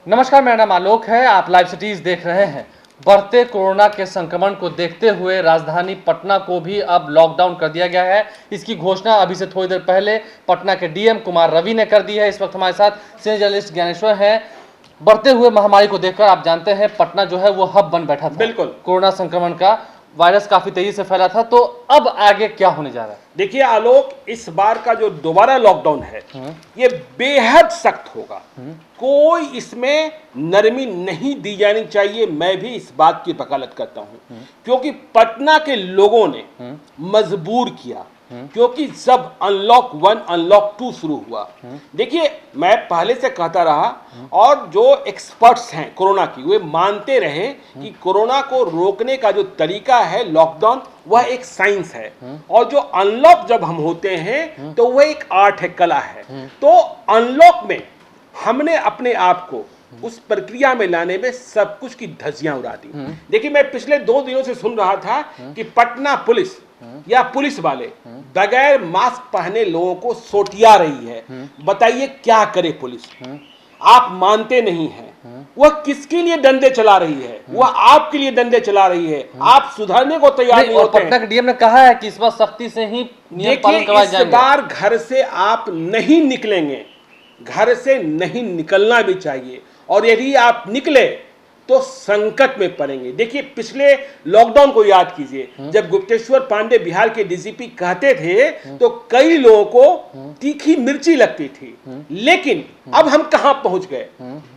नमस्कार, मेरा नाम आलोक है। आप लाइव सिटीज देख रहे हैं। बढ़ते कोरोना के संक्रमण को देखते हुए राजधानी पटना को भी अब लॉकडाउन कर दिया गया है। इसकी घोषणा अभी से थोड़ी देर पहले पटना के डीएम कुमार रवि ने कर दी है। इस वक्त हमारे साथ सीनियर जर्नलिस्ट ज्ञानेश्वर हैं। बढ़ते हुए महामारी को देखकर आप जानते हैं पटना जो है वो हब बन बैठा था बिल्कुल कोरोना संक्रमण का। वायरस काफी तेजी से फैला था, तो अब आगे क्या होने जा रहा है? देखिए आलोक, इस बार का जो दोबारा लॉकडाउन है ये बेहद सख्त होगा। कोई इसमें नरमी नहीं दी जानी चाहिए। मैं भी इस बात की वकालत करता हूं क्योंकि पटना के लोगों ने मजबूर किया। क्योंकि जब अनलॉक 1 अनलॉक 2 शुरू हुआ, देखिए मैं पहले से कहता रहा और जो एक्सपर्ट्स हैं कोरोना की वे मानते रहे कि कोरोना को रोकने का जो तरीका है लॉकडाउन, वह एक साइंस है। और जो अनलॉक जब हम होते हैं तो वह एक आर्ट है, कला है। तो अनलॉक में हमने अपने आप को उस प्रक्रिया में लाने में सब कुछ की धज्जियां उड़ा दी। देखिए मैं पिछले 2 दिनों से सुन रहा था कि पटना पुलिस या पुलिस वाले बगैर मास्क पहने लोगों को सोटिया रही है। बताइए क्या करे पुलिस? आप मानते नहीं हैं। वह किसके लिए डंडे चला रही है? वह आपके लिए डंडे चला रही है। आप सुधरने को तैयार नहीं होते हैं। पटना के डीएम ने कहा है कि इस बार सख्ती से ही नियम पालन करवाए जाएंगे। इस बार घर से आप नहीं निकलेंगे, घर से नहीं निकलना भी चाहिए। और यदि आप निकले तो संकट में पड़ेंगे। देखिए पिछले लॉकडाउन को याद कीजिए, जब गुप्तेश्वर पांडे बिहार के डीजीपी कहते थे तो कई लोगों को तीखी मिर्ची लगती थी। लेकिन अब हम कहां पहुंच गए?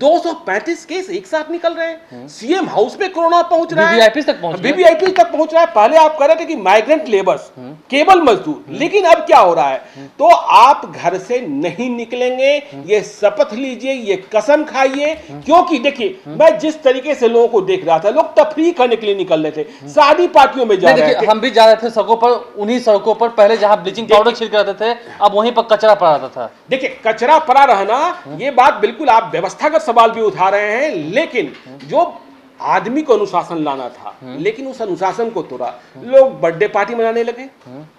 235 केस एक साथ निकल रहे हैं। सीएम हाउस में कोरोना पहुंच रहा है, वीवीआईपी तक पहुंच रहा है। पहले आप कह रहे थे कि माइग्रेंट लेबर्स, केवल मजदूर, लेकिन अब क्या हो रहा है? तो आप घर से नहीं निकलेंगे, ये शपथ लीजिए, ये कसम खाइए। क्योंकि देखिए मैं जिस तरीके से लोगों को देख रहा था, लोग तफरीह करने के लिए निकल रहे थे, शादी पार्टियों में जा रहे थे। हम भी जा रहे थे सड़कों पर। उन्हीं सड़कों पर पहले जहां ब्लीचिंग पाउडर छिड़क रहते थे, अब वहीं पर कचरा पड़ा रहता था। देखिए कचरा पड़ा रहना, ये बात बिल्कुल आप व्यवस्थागत सवाल भी उठा रहे हैं, लेकिन जो आदमी को अनुशासन लाना था, लेकिन उस अनुशासन को तोड़ा। लोग बर्थडे पार्टी मनाने लगे,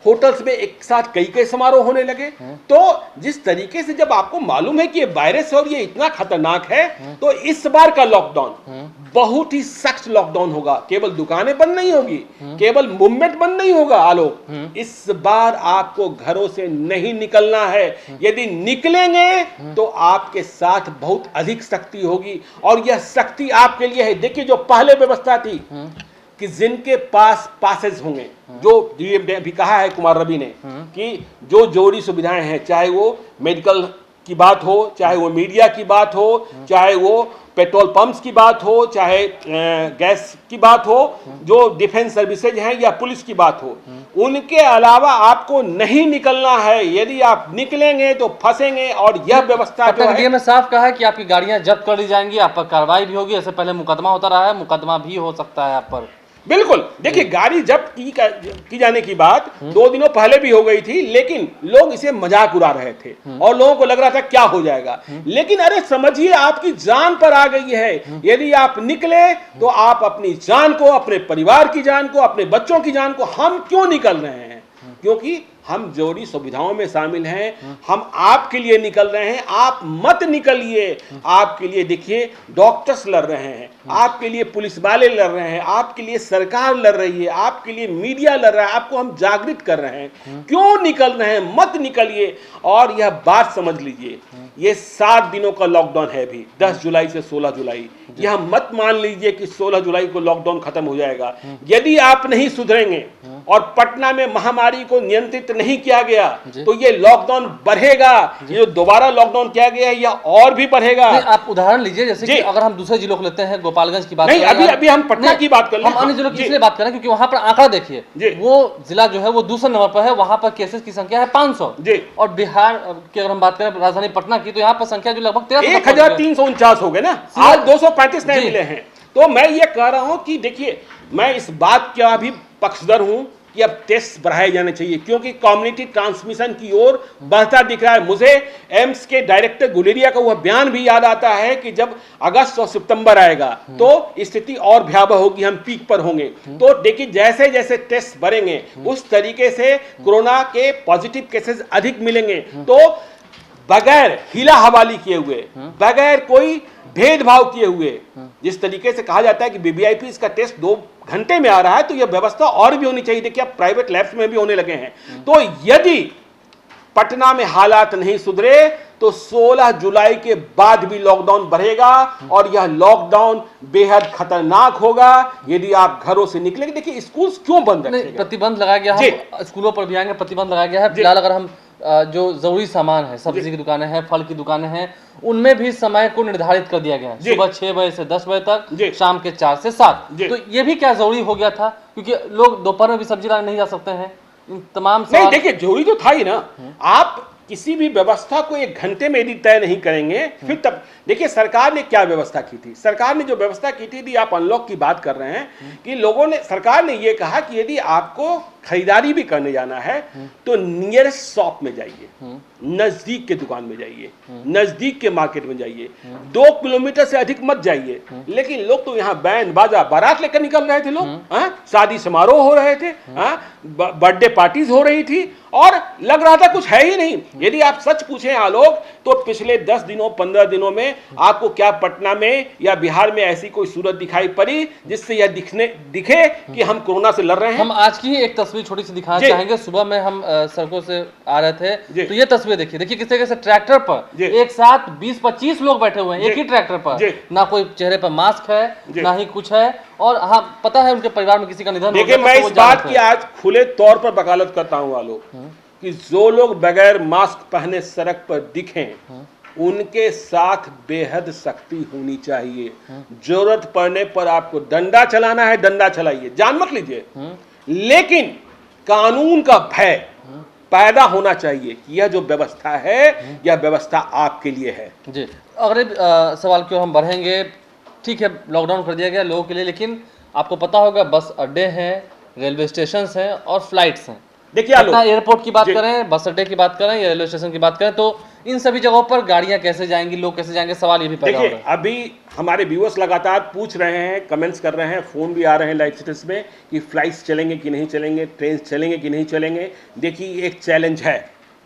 होटल्स में एक साथ कई समारोह होने लगे। तो जिस तरीके से जब आपको मालूम है कि ये वायरस है और ये इतना खतरनाक है, तो इस बार का लॉकडाउन बहुत ही सख्त लॉकडाउन होगा। केवल दुकानें बंद नहीं होगी, केवल मूवमेंट बंद नहीं होगा। आलोक, इस बार आपको घरों से नहीं निकलना है। यदि निकलेंगे तो आपके साथ बहुत अधिक सख्ती होगी, और यह सख्ती आपके लिए है। देखिए जो पहले व्यवस्था थी कि जिनके पास पासेस होंगे, जो भी कहा है कुमार रवि ने कि जो जरूरी सुविधाएं हैं, चाहे वो मेडिकल की बात हो, चाहे वो मीडिया की बात हो, चाहे वो पेट्रोल पंप्स की बात हो, चाहे गैस की बात हो, जो डिफेंस सर्विसेज हैं या पुलिस की बात हो, उनके अलावा आपको नहीं निकलना है। यदि आप निकलेंगे तो फंसेंगे। और यह व्यवस्था जो है, डीएम ने साफ कहा है कि आपकी गाड़ियां जब्त कर ली जाएंगी, आप पर कार्रवाई भी होगी। ऐसे पहले मुकदमा होता रहा है, मुकदमा भी हो सकता है आप पर। बिल्कुल। देखिए गाड़ी जब्त की जाने की बात 2 दिनों पहले भी हो गई थी, लेकिन लोग इसे मजाक उड़ा रहे थे और लोगों को लग रहा था क्या हो जाएगा। लेकिन अरे समझिए, आपकी जान पर आ गई है। यदि आप निकले तो आप अपनी जान को, अपने परिवार की जान को, अपने बच्चों की जान को, हम क्यों निकल रहे हैं? क्योंकि हम जरूरी सुविधाओं में शामिल हैं। हम आपके लिए निकल रहे हैं, आप मत निकलिए। आपके लिए देखिए डॉक्टर्स लड़ रहे हैं, आपके लिए पुलिस वाले लड़ रहे हैं, आपके लिए सरकार लड़ रही है, आपके लिए मीडिया लड़ रहा है। आपको हम जागृत कर रहे हैं, क्यों निकल रहे हैं? मत निकलिए। और यह बात समझ लीजिए, ये 7 दिनों का लॉकडाउन है अभी, 10 जुलाई से 16 जुलाई। यह मत मान लीजिए कि 16 जुलाई को लॉकडाउन खत्म हो जाएगा। यदि आप नहीं सुधरेंगे और पटना में महामारी को नियंत्रित नहीं किया गया तो ये लॉकडाउन बढ़ेगा। ये जो दोबारा लॉकडाउन किया गया है यह और भी बढ़ेगा। आप उदाहरण लीजिए, जैसे कि अगर हम दूसरे जिलों को लेते हैं, गोपालगंज की बात नहीं, अभी हम पटना की बात कर रहे हैं। हम अन्य जिलों की इसलिए बात करें क्योंकि वहां पर आंकड़ा देखिए, वो जिला जो है वो दूसरे नंबर पर है। वहां पर केसेस की संख्या है 500 और बिहार की अगर हम बात करें राजधानी पटना की, तो यहाँ पर संख्या जो लगभग 1349 हो गए ना, आज 235 नए मिले हैं। तो मैं ये कह रहा हूं कि देखिए मैं इस बात का भी पक्षधर हूं कि अब टेस्ट बढ़ाए जाने चाहिए, क्योंकि कम्युनिटी ट्रांसमिशन की ओर बढ़ता दिख रहा है। मुझे एम्स के डायरेक्टर गुलेरिया का वह बयान भी याद आता है कि जब अगस्त और सितंबर आएगा तो स्थिति और भयावह होगी, हम पीक पर होंगे। तो देखिए जैसे जैसे टेस्ट बढ़ेंगे उस तरीके से कोरोना के पॉजिटिव केसेस अधिक मिलेंगे। तो बगैर हिला हवाली किए हुए, बगैर कोई भेदभाव किए हुए, जिस तरीके से कहा जाता है कि वीवीआईपी का टेस्ट 2 घंटे में आ रहा है, तो यह व्यवस्था और भी होनी चाहिए। देखिए अब प्राइवेट लैब्स में भी होने लगे हैं। तो यदि पटना में हालात नहीं सुधरे तो 16 जुलाई के बाद भी लॉकडाउन बढ़ेगा और यह लॉकडाउन बेहद खतरनाक होगा यदि आप घरों से निकलेंगे। देखिए स्कूल क्यों बंद रखेंगे? प्रतिबंध लगाया गया है, स्कूलों पर भी आएंगे, प्रतिबंध लगाया गया है। फिलहाल अगर हम जो जरूरी सामान है, सब्जी की दुकानें हैं, फल की दुकानें हैं, उनमें भी समय को निर्धारित कर दिया गया है, सुबह 6 बजे से 10 बजे तक, शाम के 4 से 7। तो ये भी क्या जरूरी हो गया था? क्योंकि लोग दोपहर में भी सब्जी लाने नहीं जा सकते हैं। इन तमाम नहीं, देखिए जरूरी तो था ही ना। आप किसी भी व्यवस्था को 1 घंटे में यदि तय नहीं करेंगे फिर तब देखिए सरकार ने क्या व्यवस्था की थी। सरकार ने जो व्यवस्था की थी, यदि आप अनलॉक की बात कर रहे हैं कि सरकार ने यह कहा कि यदि आपको खरीदारी भी करने जाना है तो नियरेस्ट शॉप में जाइए, नजदीक के दुकान में जाइए, नजदीक के मार्केट में जाइए, 2 किलोमीटर से अधिक मत जाइए। लेकिन लोग तो यहाँ बैंड बाजा बारात लेकर निकल रहे थे, लोग शादी समारोह हो रहे थे, बर्थडे पार्टीज हो रही थी और लग रहा था कुछ है ही नहीं। यदि आप सच पूछें आलोक, तो पिछले 10 दिनों 15 दिनों में आपको क्या पटना में या बिहार में ऐसी कोई सूरत दिखाई पड़ी जिससे यह दिखे कि हम कोरोना से लड़ रहे हैं? हम आज की ही एक तस्वीर छोटी सी दिखाना चाहेंगे। सुबह में हम सड़कों से आ रहे थे तो ये तस्वीर देखिए किस तरीके से ट्रैक्टर पर एक साथ 20-25 लोग बैठे हुए हैं एक ही ट्रैक्टर पर। ना कोई चेहरे पर मास्क है, ना ही कुछ है, और हाँ पता है उनके परिवार में किसी का निधन हो गया। देखिए मैं इस बात की आज खुले तौर पर वकालत करता हूं आलोक कि जो लोग बगैर मास्क पहने सड़क पर दिखें उनके साथ बेहद सख्ती होनी चाहिए। जरूरत पड़ने पर आपको डंडा चलाना है, डंडा चलाइए, जान मत लीजिए, लेकिन कानून का भय पैदा होना चाहिए कि यह जो व्यवस्था है यह व्यवस्था आपके लिए है। जी, अगले सवाल की ओर हम बढ़ेंगे। ठीक है, लॉकडाउन कर दिया गया लोगों के लिए, लेकिन आपको पता होगा बस अड्डे हैं, रेलवे स्टेशन हैं और फ्लाइट्स हैं। देखिए एयरपोर्ट की बात करें, बस अड्डे की बात करें या रेलवे स्टेशन की बात करें, तो इन सभी जगहों पर गाड़ियां कैसे जाएंगी, लोग कैसे जाएंगे, सवाल ये भी पैदा हो रहा है। देखिए अभी हमारे व्यूअर्स लगातार पूछ रहे हैं, कमेंट्स कर रहे हैं, फोन भी आ रहे हैं लाइव स्टेटस में कि फ्लाइट्स चलेंगे कि नहीं चलेंगे, ट्रेन चलेंगे कि नहीं चलेंगे। देखिए एक चैलेंज है,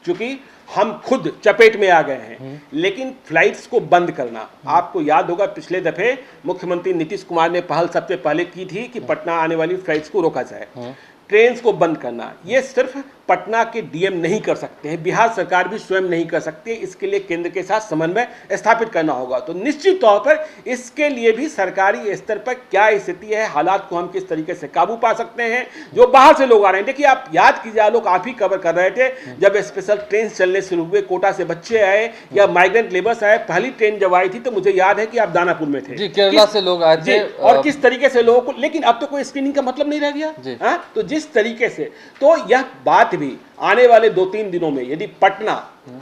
क्योंकि हम खुद चपेट में आ गए हैं, लेकिन फ्लाइट्स को बंद करना, आपको याद होगा पिछले दफे मुख्यमंत्री नीतीश कुमार ने पहल सबसे पहले की थी कि पटना आने वाली फ्लाइट्स को रोका जाए। ट्रेन को बंद करना ये सिर्फ पटना के डीएम नहीं कर सकते हैं, बिहार सरकार भी स्वयं नहीं कर सकती है, इसके लिए केंद्र के साथ समन्वय स्थापित करना होगा। तो निश्चित तौर पर इसके लिए भी सरकारी स्तर पर क्या स्थिति है, हालात को हम किस तरीके से काबू पा सकते हैं, जो बाहर से लोग आ रहे हैं। देखिए आप याद कीजिए आलोक, आप ही कवर कर रहे थे जब स्पेशल ट्रेन चलने शुरू हुए, कोटा से बच्चे आए या माइग्रेंट लेबर्स आए, पहली ट्रेन जब आई थी तो मुझे याद है कि आप दानापुर में थे, केरला से लोग आए थे, और किस तरीके से लोगों को, लेकिन अब तो कोई स्क्रीनिंग का मतलब नहीं रह गया। तो जिस तरीके से, तो यह बात भी आने वाले 2-3 दिनों में यदि पटना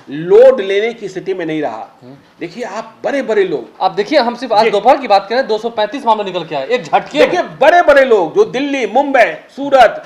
लोड लेने की स्थिति में नहीं रहा, देखिए आप बड़े बड़े लोग, आप देखिए हम सिर्फ आज दोपहर की बात करें 235 मामले निकल के आए एक झटके। देखिए बड़े बड़े लोग जो दिल्ली, मुंबई, सूरत,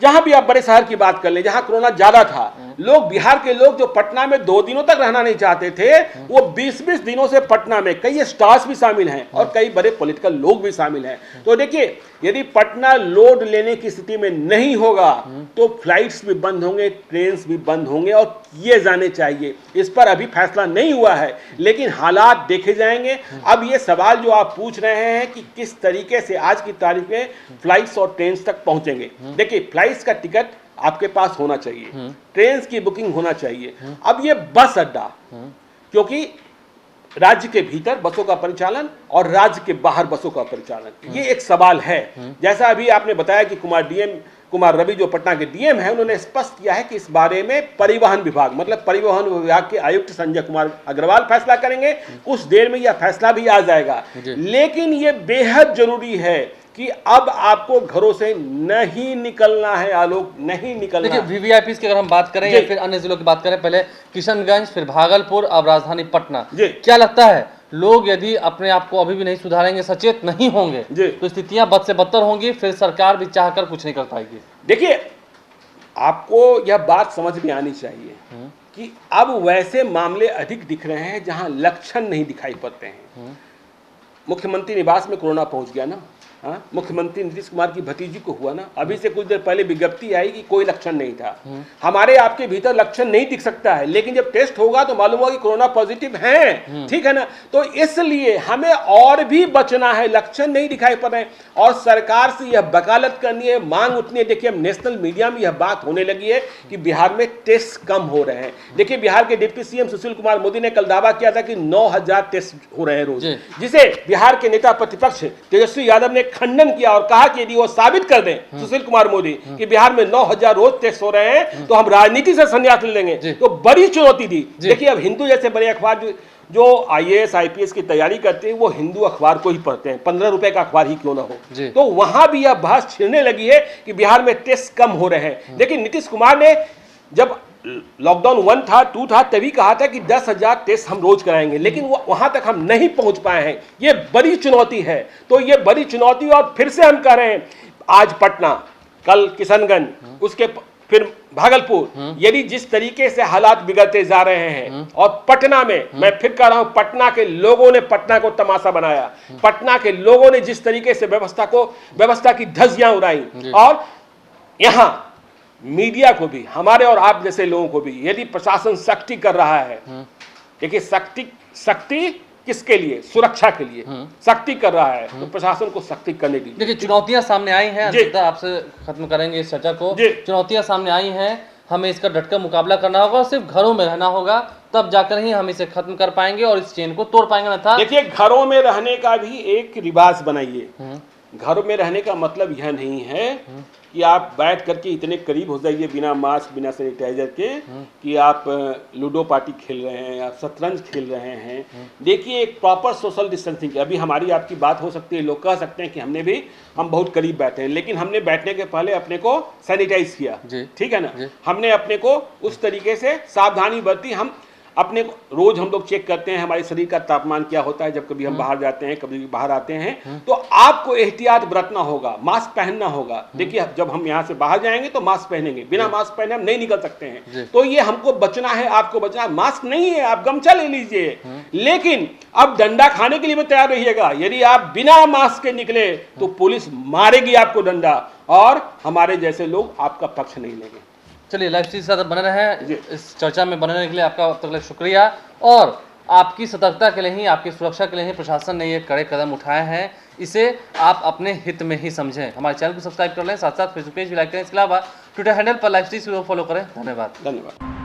जहां भी आप बड़े शहर की बात कर ले जहां कोरोना ज्यादा था, लोग बिहार के लोग जो पटना में 2 दिनों तक रहना नहीं चाहते थे, वो 20-20 दिनों से पटना में, कई स्टार्स भी शामिल हैं और कई बड़े पॉलिटिकल लोग भी शामिल हैं। तो देखिए यदि पटना लोड लेने की स्थिति में नहीं होगा तो फ्लाइट्स भी बंद होंगे, ट्रेन भी बंद होंगे, और किए जाने चाहिए। इस पर अभी फैसला नहीं हुआ है, लेकिन हालात देखे जाएंगे। अब ये सवाल जो आप पूछ रहे हैं कि किस तरीके से आज की तारीख में फ्लाइट्स और ट्रेन तक पहुंचेंगे, देखिए फ्लाइट्स का टिकट आपके पास होना चाहिए, ट्रेन की बुकिंग होना चाहिए। अब ये बस अड्डा, क्योंकि राज्य के भीतर बसों का परिचालन और राज्य के बाहर बसों का परिचालन, ये एक सवाल है। जैसा अभी आपने बताया कि कुमार रवि जो पटना के डीएम है, उन्होंने स्पष्ट किया है कि इस बारे में परिवहन विभाग, मतलब परिवहन विभाग के आयुक्त संजय कुमार अग्रवाल फैसला करेंगे। कुछ देर में यह फैसला भी आ जाएगा, लेकिन यह बेहद जरूरी है कि अब आपको घरों से नहीं निकलना है आलोक, नहीं निकलना। देखिए वीवीआईपी की अगर हम बात करें या फिर अन्य जिलों की बात करें, पहले किशनगंज, फिर भागलपुर, अब राजधानी पटना, क्या लगता है लोग यदि अपने आप को अभी भी नहीं सुधारेंगे, सचेत नहीं होंगे, तो स्थितियां बद से बदतर होंगी, फिर सरकार भी चाहकर कुछ नहीं कर पाएगी। देखिए आपको यह बात समझ में आनी चाहिए कि अब वैसे मामले अधिक दिख रहे हैं जहां लक्षण नहीं दिखाई पड़ते हैं। मुख्यमंत्री निवास में कोरोना पहुंच गया ना, मुख्यमंत्री नीतीश कुमार की भतीजी को हुआ ना, अभी से कुछ देर पहले विज्ञप्ति आई कि कोई लक्षण नहीं था। हमारे आपके भीतर लक्षण नहीं दिख सकता है, लेकिन जब टेस्ट होगा तो मालूम होगा कि कोरोना पॉजिटिव है, ठीक है ना। तो इसलिए हमें और भी बचना है, लक्षण नहीं दिखाई पड़ रहे हैं और सरकार से यह वकालत करनी है, मांग उठनी है। देखिए नेशनल मीडिया में यह बात होने लगी है कि बिहार में टेस्ट कम हो रहे हैं। देखिए बिहार के डिप्टी सीएम सुशील कुमार मोदी ने कल दावा किया था कि 9000 टेस्ट हो रहे हैं रोज, जिसे बिहार के नेता प्रतिपक्ष तेजस्वी यादव ने खंडन किया और कहा कि यदि वो साबित कर दें सुशील कुमार मोदी कि बिहार में 9000 रोज टेस्ट हो रहे हैं तो हम राजनीति से संन्यास ले लेंगे। तो बड़ी चुनौती दी। देखिए अब हिंदू जैसे बड़े अखबार जो IAS IPS की तैयारी करते हैं वो हिंदू अखबार को ही पढ़ते हैं, 15 रुपए का अखबार ही क्यों ना हो। तो वहां भी यह बहस छिड़ने लगी है कि बिहार में टेस्ट कम हो रहे हैं। लेकिन नीतीश कुमार ने जब लॉकडाउन 1 था 2 था तभी कहा था कि 10,000 टेस्ट हम रोज कराएंगे, लेकिन वहां तक हम नहीं पहुंच पाए हैं। ये बड़ी चुनौती है। तो ये बड़ी चुनौती और फिर से हम कह रहे हैं, आज पटना, कल किशनगंज, उसके फिर भागलपुर, यदि जिस तरीके से हालात बिगड़ते जा रहे हैं और पटना में मैं फिर कह रहा हूं, पटना के लोगों ने पटना को तमाशा बनाया, पटना के लोगों ने जिस तरीके से व्यवस्था की धज्जियां उड़ाई और यहां मीडिया को भी, हमारे और आप जैसे लोगों को भी, यदि प्रशासन सख्ती कर रहा है, देखिए सख्ती किसके लिए? सुरक्षा के लिए सख्ती कर रहा है, तो प्रशासन को सख्ती करने दीजिए। देखिए चुनौतियां सामने आई हैं, अंततः आपसे खत्म करेंगे इस चर्चा को। चुनौतियां सामने आई हैं, हमें इसका डटकर मुकाबला करना होगा और सिर्फ घरों में रहना होगा, तब जाकर ही हम इसे खत्म कर पाएंगे और इस चेन को तोड़ पाएंगे। अन्यथा देखिए घरों में रहने का भी एक रिवाज बनाइए। घरों में रहने का मतलब यह नहीं है कि आप बैठ करके इतने करीब हो जाइए बिना मास्क बिना सैनिटाइजर के कि आप लूडो पार्टी खेल रहे हैं, आप शतरंज खेल रहे हैं। देखिए एक प्रॉपर सोशल डिस्टेंसिंग, अभी हमारी आपकी बात हो सकती है, लोग कह सकते हैं कि हम बहुत करीब बैठे हैं, लेकिन हमने बैठने के पहले अपने को सैनिटाइज किया, ठीक है ना। हमने अपने को उस तरीके से सावधानी बरती। हम अपने रोज हम लोग चेक करते हैं हमारे शरीर का तापमान क्या होता है जब कभी हम बाहर जाते हैं, कभी बाहर आते हैं। तो आपको एहतियात बरतना होगा, मास्क पहनना होगा। देखिए जब हम यहाँ से बाहर जाएंगे तो मास्क पहनेंगे, बिना मास्क पहने हम नहीं निकल सकते हैं। तो ये हमको बचना है, आपको बचना है। मास्क नहीं है, आप गमछा ले लीजिए, लेकिन अब डंडा खाने के लिए भी तैयार रहिएगा। यदि आप बिना मास्क के निकले तो पुलिस मारेगी आपको डंडा और हमारे जैसे लोग आपका पक्ष नहीं लेंगे। चलिए लाइव स्ट्रीम के साथ बने रहें, इस चर्चा में बने रहने के लिए आपका अब तक शुक्रिया। और आपकी सतर्कता के लिए ही, आपकी सुरक्षा के लिए ही प्रशासन ने ये कड़े कदम उठाए हैं, इसे आप अपने हित में ही समझें। हमारे चैनल को सब्सक्राइब कर लें, साथ साथ फेसबुक पेज भी लाइक करें। इसके अलावा ट्विटर हैंडल पर लाइव स्ट्रीम को फॉलो करें। धन्यवाद।